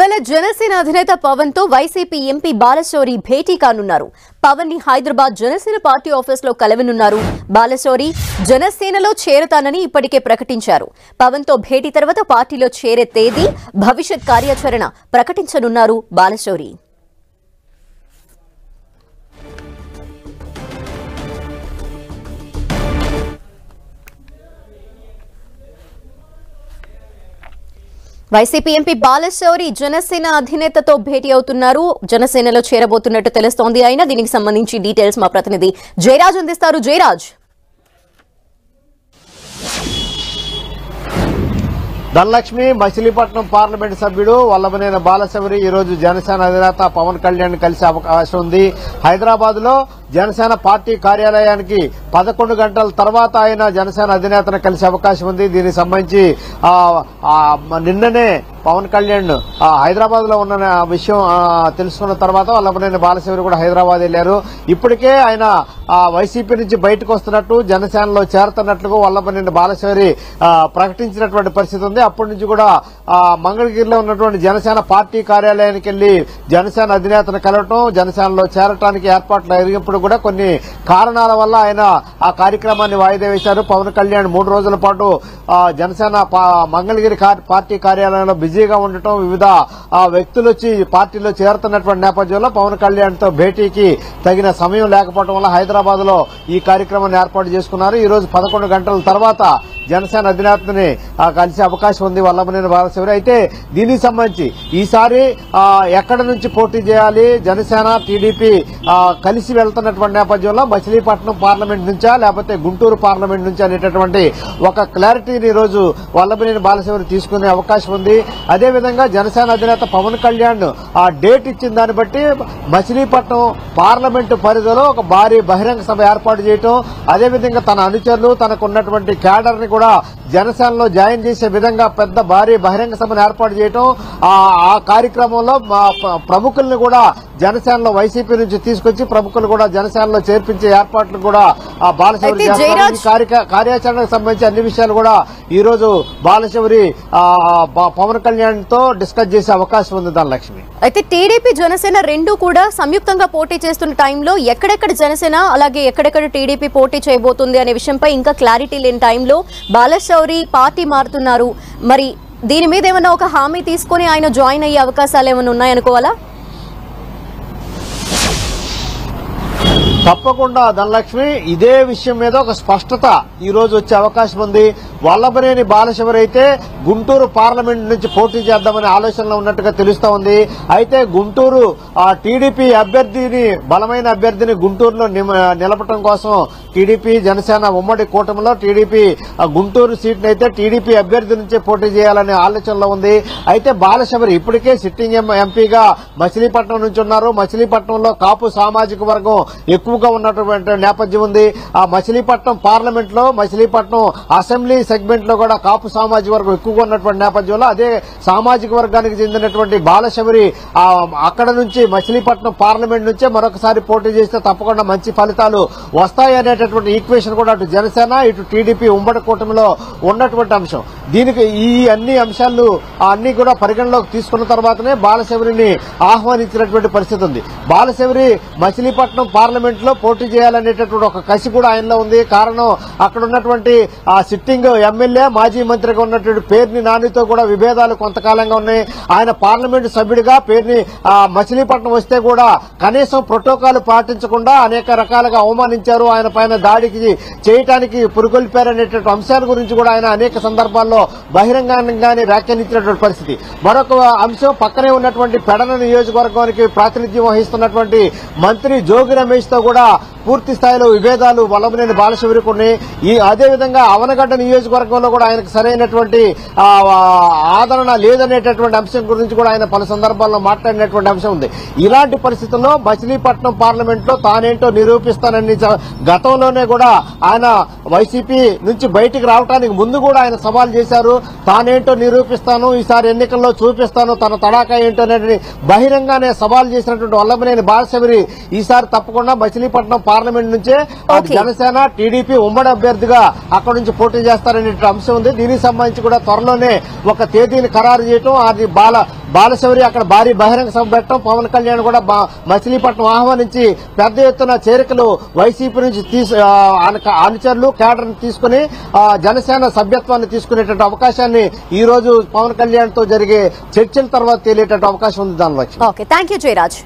ఇవాళ జనసేన అధినేత పవన్ తో వైసీపీ ఎంపీ బాలశౌరి భేటీ కానున్నారు. పవన్ ని హైదరాబాద్ జనసేన పార్టీ ఆఫీస్ లో కలవనున్నారు. బాలశౌరి జనసేనలో చేరతానని ఇప్పటికే ప్రకటించారు. పవన్ తో భేటీ తర్వాత పార్టీలో చేరే తేదీ, భవిష్యత్ కార్యాచరణ ప్రకటించనున్నారు బాలశౌరి. వైసీపీ ఎంపీ బాలశౌరి జనసేన అధినేతతో భేటీ అవుతున్నారు. జనసేనలో చేరబోతున్నట్టు తెలుస్తోంది. అయినా దీనికి సంబంధించి డీటెయిల్స్ మా ప్రతినిధి జయరాజ్ అందిస్తారు. జయరాజ్, ధనలక్ష్మి మచిలీపట్నం పార్లమెంట్ సభ్యుడు వల్లభనేని బాలశౌరి ఈ రోజు జనసేన అధినేత పవన్ కళ్యాణ్ కలిసే అవకాశం ఉంది. హైదరాబాద్ లో జనసేన పార్టీ కార్యాలయానికి 11 గంటల తర్వాత ఆయన జనసేన అధినేతను కలిసే అవకాశం ఉంది. దీనికి సంబంధించి నిన్ననే పవన్ కళ్యాణ్ హైదరాబాద్ లో ఉన్న విషయం తెలుసుకున్న తర్వాత వల్లభనేని బాలశౌరి కూడా హైదరాబాద్ వెళ్లారు. ఇప్పటికే ఆయన వైసీపీ నుంచి బయటకు వస్తున్నట్టు, జనసేనలో చేరుతున్నట్లుగా వల్లభనేని బాలశౌరి ప్రకటించినటువంటి పరిస్థితి ఉంది. అప్పటి నుంచి కూడా మంగళగిరిలో ఉన్నటువంటి జనసేన పార్టీ కార్యాలయానికి వెళ్లి జనసేన అధినేతను కలవటం, జనసేనలో చేరటానికి ఏర్పాట్లు జరిగినప్పుడు కూడా కొన్ని కారణాల వల్ల ఆయన ఆ కార్యక్రమాన్ని వాయిదా వేశారు. పవన్ కళ్యాణ్ 3 రోజుల పాటు జనసేన మంగళగిరి పార్టీ కార్యాలయంలో బిజీగా ఉండటం, వివిధ వ్యక్తులు వచ్చి పార్టీలో చేరుతున్నటువంటి నేపథ్యంలో పవన్ కళ్యాణ్ తో భేటీకి తగిన సమయం లేకపోవడం వల్ల హైదరాబాద్ లో ఈ కార్యక్రమాన్ని ఏర్పాటు చేసుకున్నారు. ఈ రోజు 11 గంటల తర్వాత జనసేన అధినేతని కలిసే అవకాశం ఉంది వల్లభనేని బాలశౌరి. అయితే దీనికి సంబంధించి ఈసారి ఎక్కడి నుంచి పోటీ చేయాలి, జనసేన టీడీపీ కలిసి వెళ్తున్నటువంటి నేపథ్యంలో మచిలీపట్నం పార్లమెంట్ నుంచా లేకపోతే గుంటూరు పార్లమెంట్ నుంచా అనేటటువంటి ఒక క్లారిటీని ఈ రోజు వల్లభనేని బాలశౌరి తీసుకునే అవకాశం ఉంది. అదేవిధంగా జనసేన అధినేత పవన్ కళ్యాణ్ ఆ డేట్ ఇచ్చిన దాన్ని బట్టి మచిలీపట్నం పార్లమెంటు పరిధిలో ఒక భారీ బహిరంగ సభ ఏర్పాటు చేయటం, అదేవిధంగా తన అనుచరులు తనకున్నటువంటి క్యాడర్ ని కూడా జనసేనలో జాయిన్ చేసే విధంగా పెద్ద భారీ బహిరంగ సభను ఏర్పాటు చేయటం, ఆ కార్యక్రమంలో ప్రముఖుల్ని కూడా జనసేనలో వైసీపీ నుంచి తీసుకొచ్చి ప్రముఖులు కూడా జనసేనలో చేర్పించే ఏర్పాట్లు కూడా బాలశౌరి చేస్తారు. ఈ కార్యాచరణకు సంబంధించి అన్ని విషయాలు కూడా ఈ రోజు బాలశౌరి పవన్ కళ్యాణ్ తో డిస్కస్ చేసే అవకాశం ఉంది. ధనలక్ష్మి, అయితే టీడీపీ జనసేన రెండు కూడా సంయుక్తంగా పోటీ చేస్తున్న టైంలో ఎక్కడెక్కడ జనసేన అలాగే ఎక్కడెక్కడ టీడీపీ పోటీ చేయబోతుంది అనే విషయంపై ఇంకా క్లారిటీ లేని టైంలో బాలశౌరి పార్టీ మారుతున్నారు. మరి దీని మీద ఏమైనా ఒక హామీ తీసుకుని ఆయన జాయిన్ అయ్యే అవకాశాలు ఏమైనా ఉన్నాయనుకోవాలా? తప్పకుండా ధనలక్ష్మి, ఇదే విషయం మీద ఒక స్పష్టత ఈ రోజు వచ్చే అవకాశం ఉంది. వల్లభనేని బాలశౌరి అయితే గుంటూరు పార్లమెంట్ నుంచి పోటీ చేద్దామనే ఆలోచనలో ఉన్నట్టుగా తెలుస్తా ఉంది. అయితే గుంటూరు టీడీపీ అభ్యర్థిని, బలమైన అభ్యర్థిని గుంటూరులో నిలపడం కోసం టీడీపీ జనసేన ఉమ్మడి కూటమిలో టీడీపీ గుంటూరు సీట్ని అయితే టీడీపీ అభ్యర్థి నుంచే పోటీ చేయాలనే ఆలోచనలో ఉంది. అయితే బాలశౌరి ఇప్పటికే సిట్టింగ్ ఎంపీగా మచిలీపట్నం నుంచి ఉన్నారు. మచిలీపట్నంలో కాపు సామాజిక వర్గం ఎక్కువగా ఉన్నటువంటి నేపథ్యం ఉంది. ఆ మచిలీపట్నం పార్లమెంట్ లో, మచిలీపట్నం అసెంబ్లీ సెగ్మెంట్ లో కూడా కాపు సామాజిక వర్గం ఎక్కువగా ఉన్నటువంటి నేపథ్యంలో అదే సామాజిక వర్గానికి చెందినటువంటి బాలశౌరి అక్కడ నుంచి మచిలీపట్నం పార్లమెంట్ నుంచే మరొకసారి పోటీ చేస్తే తప్పకుండా మంచి ఫలితాలు వస్తాయనేటటువంటి ఈక్వేషన్ కూడా అటు జనసేన ఇటు టీడీపీ ఉమ్మడి కూటమిలో ఉన్నటువంటి అంశం. దీనికి ఈ అన్ని అంశాలు అన్ని కూడా పరిగణలోకి తీసుకున్న తర్వాతనే బాలశౌరిని ఆహ్వానించినటువంటి పరిస్థితి ఉంది. బాలశౌరి మచిలీపట్నం పార్లమెంట్ లో పోటీ చేయాలనేటటువంటి ఒక కసి కూడా ఆయనలో ఉంది. కారణం అక్కడ ఉన్నటువంటి సిట్టింగ్ ఎమ్మెల్యే, మాజీ మంత్రిగా ఉన్నటువంటి పేర్ని నానితో కూడా విభేదాలు కొంతకాలంగా ఉన్నాయి. ఆయన పార్లమెంటు సభ్యుడిగా పేర్ని మచిలీపట్నం వస్తే కూడా కనీసం ప్రోటోకాల్ పాటించకుండా అనేక రకాలుగా అవమానించారు, ఆయన పైన దాడికి చేయటానికి పురుగొల్పారనేటువంటి అంశాల గురించి కూడా ఆయన అనేక సందర్భాల్లో బహిరంగంగానే వ్యాఖ్యానించినటువంటి పరిస్థితి. మరొక అంశం, పక్కనే ఉన్నటువంటి పెడన నియోజకవర్గానికి ప్రాతినిధ్యం వహిస్తున్నటువంటి మంత్రి జోగి రమేష్ తో కూడా పూర్తి స్థాయిలో విభేదాలు వల్లభనేని బాలశౌరికి ఉన్నాయి. అదేవిధంగా అవనగడ్డ నియోజకవర్గంలో కూడా ఆయనకు సరైనటువంటి ఆదరణ లేదనేటటువంటి అంశం గురించి కూడా ఆయన పలు సందర్భాల్లో మాట్లాడినటువంటి అంశం ఉంది. ఇలాంటి పరిస్థితుల్లో మచిలీపట్నం పార్లమెంట్ లో తానేంటో నిరూపిస్తానని గతంలోనే కూడా ఆయన వైసీపీ నుంచి బయటికి రావడానికి ముందు కూడా ఆయన సవాల్ చేశారు. తానేంటో నిరూపిస్తాను, ఈసారి ఎన్నికల్లో చూపిస్తాను, తన తడాకా ఏంటో అనేది బహిరంగానే సవాల్ చేసినటువంటి వల్లభనేని బాలశౌరి ఈసారి తప్పకుండా మచిలీపట్నం పార్లమెంట్ నుంచే జనసేన టీడీపీ ఉమ్మడి అభ్యర్థిగా అక్కడ నుంచి పోటీ చేస్తారనే అంశం ఉంది. దీనికి సంబంధించి కూడా త్వరలోనే ఒక తేదీని ఖరారు చేయటం, అది బాలశౌరి అక్కడ భారీ బహిరంగ సభ పెట్టడం, పవన్ కళ్యాణ్ కూడా మచిలీపట్నం ఆహ్వానించి పెద్ద ఎత్తున చేరికలు వైసీపీ నుంచి అనుచరులు కేడర్ తీసుకుని జనసేన సభ్యత్వాన్ని తీసుకునేటువంటి అవకాశాన్ని ఈ రోజు పవన్ కళ్యాణ్ తో జరిగే చర్చల తర్వాత తేలేటటువంటి అవకాశం ఉంది దానిలో. Okay, thank you Jayaraj.